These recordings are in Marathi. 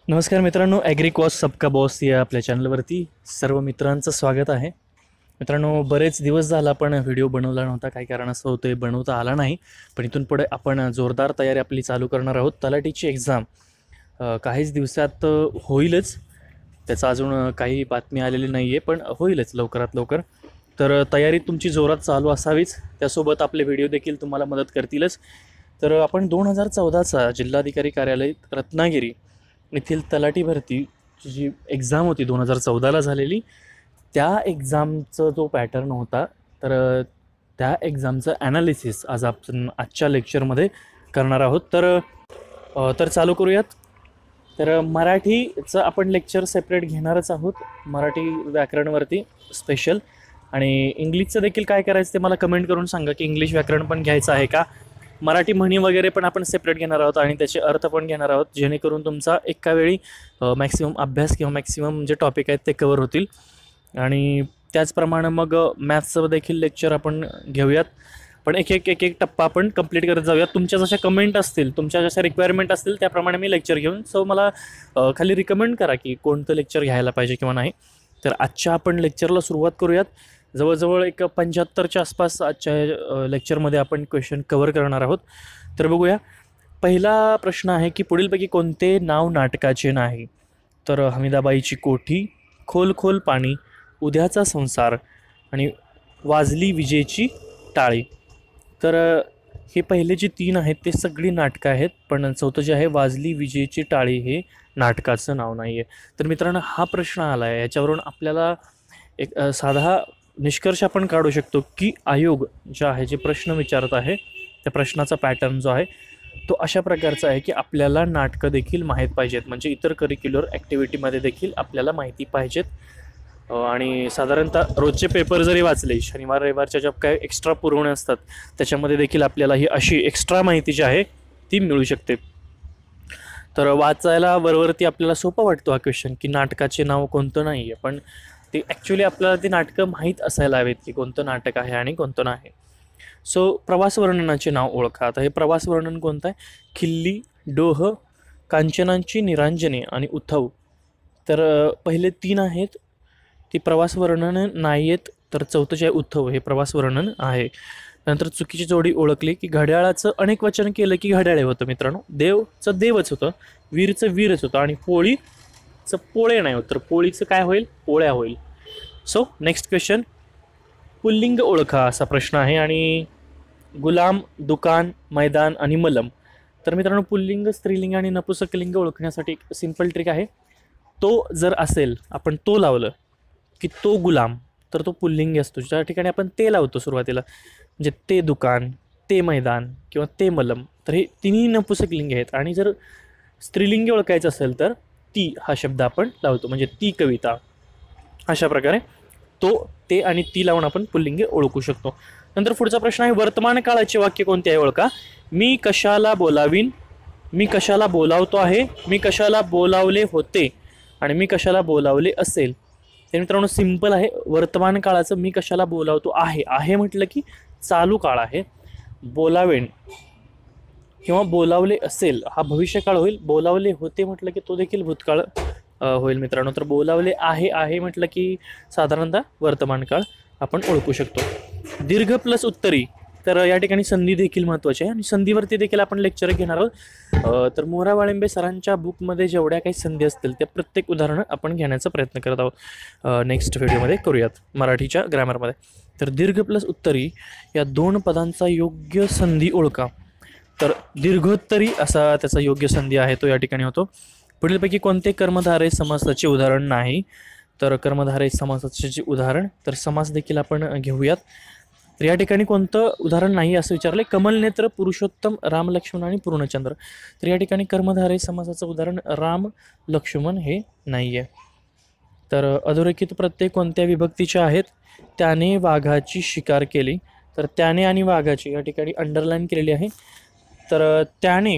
नमस्कार मित्रांनो, ॲग्रिकॉस सबका बॉस या आपल्या चॅनलवरती सर्व मित्रांचं स्वागत आहे. मित्रांनो, बरेच दिवस झाला आपण व्हिडिओ बनवला नव्हता. काही कारणास्तव ते बनवता आला नाही. पण इथून पुढे आपण जोरदार तयारी आपली चालू करणार आहोत. तलाठीची एक्झाम काहीच दिवसात होईलच. त्याचा अजून काही बातमी आलेली नाही आहे, पण होईलच लवकरात लवकर. तर तयारी तुमची जोरात चालू असावीच. त्यासोबत आपले व्हिडिओ देखील तुम्हाला मदत करतीलच. तर आपण 2014चा जिल्हाधिकारी कार्यालय रत्नागिरी येथील तलाठी भरतीची जी एक्झाम होती 2014ला झालेली, त्या एक्झामचा जो पॅटर्न होता, तर त्या एक्झामचं ॲनालिसिस आज आपण आजच्या लेक्चरमध्ये करणार आहोत. तर चालू करूयात. तर मराठीचं आपण लेक्चर सेपरेट घेणारच आहोत, मराठी व्याकरणवरती स्पेशल. आणि इंग्लिशचं देखील काय करायचं ते मला कमेंट करून सांगा की इंग्लिश व्याकरण पण घ्यायचं आहे का. मराठी म्हणी वगैरे पण आपण सेपरेट घेणार आहोत आणि त्याचे अर्थ पण घेणार आहोत, जेणेकरून तुमचा एका वेळी मॅक्सिमम अभ्यास किंवा मॅक्सिमम जे टॉपिक आहेत ते कवर होतील. आणि त्याचप्रमाणे मग मॅथ्सचं देखील लेक्चर आपण घेऊयात. पण एक एक एक एक टप्पा आपण कंप्लीट करत जाऊयात. तुमच्या जशा कमेंट असतील, तुमच्या जशा रिक्वायरमेंट असतील त्याप्रमाणे मी लेक्चर घेऊन मला खाली रिकमेंड करा की कोणतं लेक्चर घ्यायला पाहिजे किंवा नाही. तर आजच्या आपण लेक्चरला सुरुवात करूयात. जवळजवळ एक 75च्या आसपास आजच्या लेक्चरमध्ये आपण क्वेश्चन कवर करणार आहोत. तर बघूया. पहिला प्रश्न आहे की पुढीलपैकी कोणते नाव नाटकाचे नाही. तर हमीदाबाईची कोठी, खोल खोल पाणी, उद्याचा संसार आणि वाजली विजेची टाळी. तर हे पहिले जे तीन आहेत ते सगळी नाटकं आहेत, पण चौथं जे आहे वाजली विजेची टाळी हे नाटकाचं नाव नाही आहे. तर मित्रांनो, हा प्रश्न आला आहे, याच्यावरून आपल्याला एक साधा निष्कर्ष आपण काढू शकतो की आयोग जे आहे जे प्रश्न विचारत आहे त्या प्रश्नाचा पॅटर्न जो आहे तो अशा प्रकारचा आहे की आपल्याला नाटकं देखील माहीत पाहिजेत, म्हणजे इतर करिक्युलर ॲक्टिव्हिटीमध्ये देखील आपल्याला माहिती पाहिजेत. आणि साधारणतः रोजचे पेपर जरी वाचले, शनिवार रविवारच्या ज्या काय एक्स्ट्रा पुरवणे असतात त्याच्यामध्ये देखील आपल्याला ही अशी एक्स्ट्रा माहिती जी आहे ती मिळू शकते. तर वाचायला वरवरती आपल्याला सोपं वाटतो हा क्वेश्चन की नाटकाचे नाव कोणतं नाही आहे, पण ते ॲक्च्युली आपल्याला ते नाटकं माहीत असायला हवेत की कोणतं नाटक आहे आणि कोणतं नाही. सो प्रवास वर्णनाचे नाव ओळखा. आता हे प्रवास वर्णन कोणतं आहे? खिल्ली, डोह, कांचनांची निरांजने आणि उथव. तर पहिले तीन आहेत ती प्रवास वर्णन नाही आहेत. तर चौथं जे आहे उथव हे प्रवास वर्णन आहे. नंतर चुकीची जोडी ओळखली की घड्याळाचं अनेक वचन केलं की घड्याळे होतं. मित्रांनो, देवचं देवच होतं, वीरचं वीरच होतं आणि पोळीचं पोळे नाही होतं. तर पोळीचं काय होईल? पोळ्या होईल. सो नेक्स्ट क्वेश्चन, पुल्लिंग ओळखा असा प्रश्न आहे. आणि गुलाम, दुकान, मैदान आणि मलम. तर मित्रांनो, पुल्लिंग, स्त्रीलिंग आणि नपुसकलिंग ओळखण्यासाठी एक सिंपल ट्रिक आहे. तो जर असेल, आपण तो लावलं की तो गुलाम, तर तो पुल्लिंग असतो. ज्या ठिकाणी आपण ते लावतो सुरुवातीला, म्हणजे ते दुकान, ते मैदान किंवा ते मलम, तर हे तिन्ही नपुसकलिंग आहेत. आणि जर स्त्रीलिंगी ओळखायचं असेल तर ती हा शब्द आपण लावतो, म्हणजे ती कविता. अशा प्रकारे तो, ते आणि ती लावून आपण पुल्लिंगी ओळखू शकतो. नंतर पुढचा प्रश्न आहे, वर्तमान काळाचे वाक्य कोणते आहे ओळखा. मी कशाला बोलावीन, मी कशाला बोलावतो आहे, मी कशाला बोलावले होते आणि मी कशाला बोलावले असेल. ते मित्रांनो सिंपल आहे. वर्तमान काळाचं मी कशाला बोलावतो आहे, आहे म्हटलं की चालू काळ आहे. बोलावेन किंवा बोलावले असेल हा भविष्यकाळ होईल. बोलावले होते म्हटलं की तो देखील भूतकाळ होईल मित्रांनो. तर बोलावले आहे, आहे म्हटलं की साधारणतः वर्तमान काळ आपण ओळखू शकतो. दीर्घ प्लस उत्तरी, तर या ठिकाणी संधी देखील महत्त्वाची आहे आणि संधीवरती देखील आपण लेक्चर घेणार आहोत. तर मोरा वाळिंबे सरांच्या बुकमध्ये जेवढ्या काही संधी असतील त्या प्रत्येक उदाहरणं आपण घेण्याचा प्रयत्न करत आहोत. नेक्स्ट व्हिडिओमध्ये करूयात मराठीच्या ग्रॅमरमध्ये. तर दीर्घ प्लस उत्तरी या दोन पदांचा योग्य संधी ओळखा. तर दीर्घोत्तरी असा त्याचा योग्य संधी आहे तो या ठिकाणी होतो. पुढीलपैकी कोणते कर्मधारय समासाचे उदाहरण नाही. तर कर्मधारय समासाचे उदाहरण, तर समास देखील आपण घेऊयात. तर या ठिकाणी कोणतं उदाहरण नाही असं विचारले. कमलनेत्र, पुरुषोत्तम, राम, लक्ष्मण आणि पूर्णचंद्र. तर या ठिकाणी कर्मधारय समासाचं उदाहरण राम, लक्ष्मण हे नाही आहे. तर अधोरेखित प्रत्यय कोणत्या विभक्तीचे आहेत. त्याने वाघाची शिकार केली. तर त्याने आणि वाघाची या ठिकाणी अंडरलाईन केलेली आहे. तर त्याने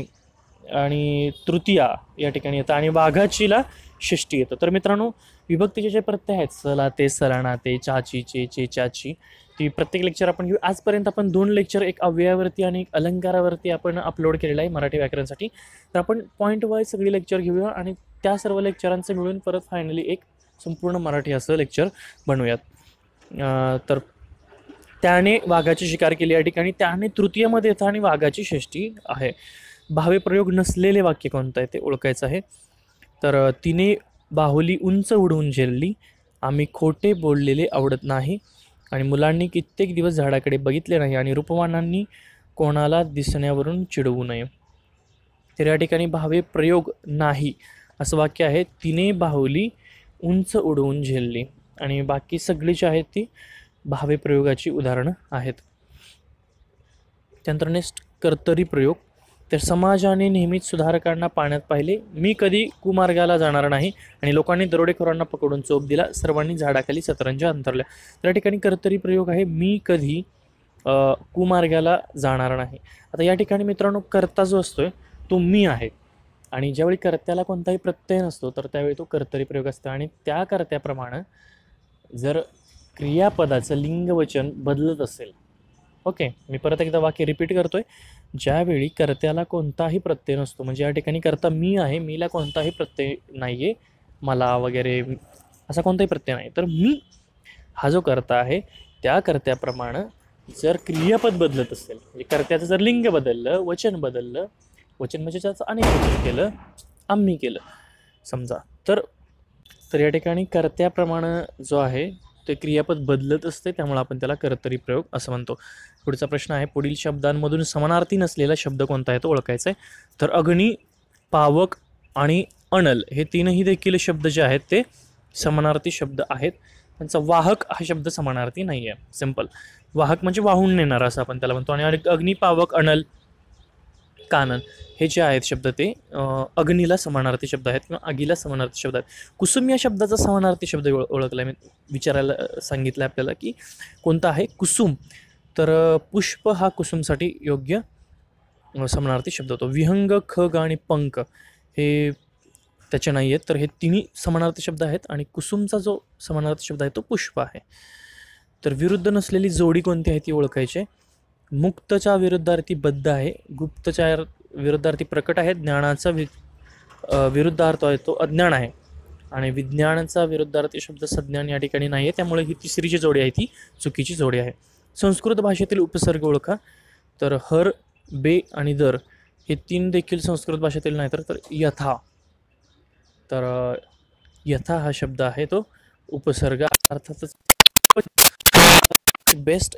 आणि तृतीया या ठिकाणी येतं आणि वाघाचीला षष्टी येतं. तर मित्रांनो, विभक्तीचे जे प्रत्यय आहेत, सलाते, सलाणाते, चाचीचे, चेचाची, ती प्रत्येक लेक्चर आपण घेऊ. आजपर्यंत आपण 2 लेक्चर, एक अव्ययावरती आणि एक अलंकारावरती आपण अपलोड केलेलं आहे मराठी व्याकरणासाठी. तर आपण पॉईंट वाईज सगळी लेक्चर घेऊया आणि त्या सर्व लेक्चरांचं मिळून परत फायनली एक संपूर्ण मराठी असं लेक्चर बनवूयात. तर त्याने वाघाची शिकार केली या ठिकाणी, त्याने तृतीयमध्ये येतं आणि वाघाची षष्ठी आहे. भावे प्रयोग नसलेले वाक्य कोणतं आहे ते ओळखायचं आहे. तर तिने बाहुली उंच उडवून झेलली, आम्ही खोटे बोललेले आवडत नाही, आणि मुलांनी कित्येक दिवस झाडाकडे बघितले नाही, आणि रूपवानांनी कोणाला दिसण्यावरून चिडवू नये. तर या ठिकाणी भावे प्रयोग नाही असं वाक्य आहे. तिने बाहुली उंच उडवून झेलली, आणि बाकी सगळी जी आहेत ती भावे प्रयोगाची उदाहरणं आहेत. त्यानंतर नेक्स्ट कर्तरी प्रयोग. तर समाजाने नेहमीच सुधारकांना पाण्यात पाहिले, मी कधी कुमार्गाला जाणार नाही, आणि लोकांनी दरोडेखोरांना पकडून चोप दिला, सर्वांनी झाडाखाली सतरंजा अंतरल्या. त्या ठिकाणी कर्तरी प्रयोग आहे, मी कधी कुमार्गाला जाणार नाही. आता या ठिकाणी मित्रांनो कर्ता जो असतोय तो मी आहे, आणि ज्यावेळी कर्त्याला कोणताही प्रत्यय नसतो तर त्यावेळी तो कर्तरी प्रयोग असतो. आणि त्या कर्त्याप्रमाणे जर क्रियापदाचं लिंगवचन बदलत असेल, ओके, मी परत एकदा वाक्य रिपीट करतोय, ज्यावेळी कर्त्याला कोणताही प्रत्यय नसतो, म्हणजे या ठिकाणी कर्ता मी आहे, मीला कोणताही प्रत्यय नाही आहे, मला वगैरे असा कोणताही प्रत्यय नाही, तर मी हा जो कर्ता आहे त्या कर्त्याप्रमाणे जर क्रियापद बदलत असेल, म्हणजे कर्त्याचं जर लिंग बदललं, वचन बदललं, वचन म्हणजे त्याचं अनेक केलं, आम्ही केलं समजा, तर या ठिकाणी कर्त्याप्रमाणे जो आहे ते क्रियापद बदलत असते, त्यामुळे आपण त्याला कर्तरी प्रयोग असं म्हणतो. पुढचा प्रश्न आहे, पुढील शब्दांमधून समानार्थी नसलेला शब्द कोणता आहे तो ओळखायचा आहे. तर अग्नी, पावक आणि अनल हे तीनही देखील शब्द जे आहेत ते समानार्थी शब्द आहेत. त्यांचा वाहक हा शब्द समानार्थी नाही आहे. सिंपल, वाहक म्हणजे वाहून नेणार असं आपण त्याला म्हणतो. आणि अग्नी, पावक, अनल, कानन हे जे आहेत शब्द ते अग्नीला समानार्थी शब्द आहेत किंवा आगीला समानार्थी शब्द आहेत. कुसुम या शब्दाचा समानार्थी शब्द ओळखला, मी विचारायला सांगितलं आपल्याला की कोणता आहे कुसुम, तर पुष्प हा कुसुमसाठी योग्य समानार्थी शब्द होतो. विहंग, खग आणि पंख हे त्याचे नाही आहेत, तर हे तिन्ही समानार्थी शब्द आहेत, आणि कुसुमचा जो समानार्थी शब्द आहे तो पुष्प आहे. तर विरुद्ध नसलेली जोडी कोणती आहे ती ओळखायची. मुक्तच्या विरुद्धार्थी बद्ध आहे, गुप्तच्या विरुद्धार्थी प्रकट आहे, ज्ञानाचा विरुद्धार्थ आहे तो अज्ञान आहे, आणि विज्ञानाचा विरुद्धार्थी शब्द सज्ञान या ठिकाणी नाही आहे, त्यामुळे ही तिसरी जी जोडी आहे ती चुकीची जोडी आहे. संस्कृत भाषेतील उपसर्ग ओळखा. तर हर, बे आणि दर हे तीन देखील संस्कृत भाषेतील नाही, तर यथा, तर यथा हा शब्द आहे तो उपसर्ग, अर्थातच बेस्ट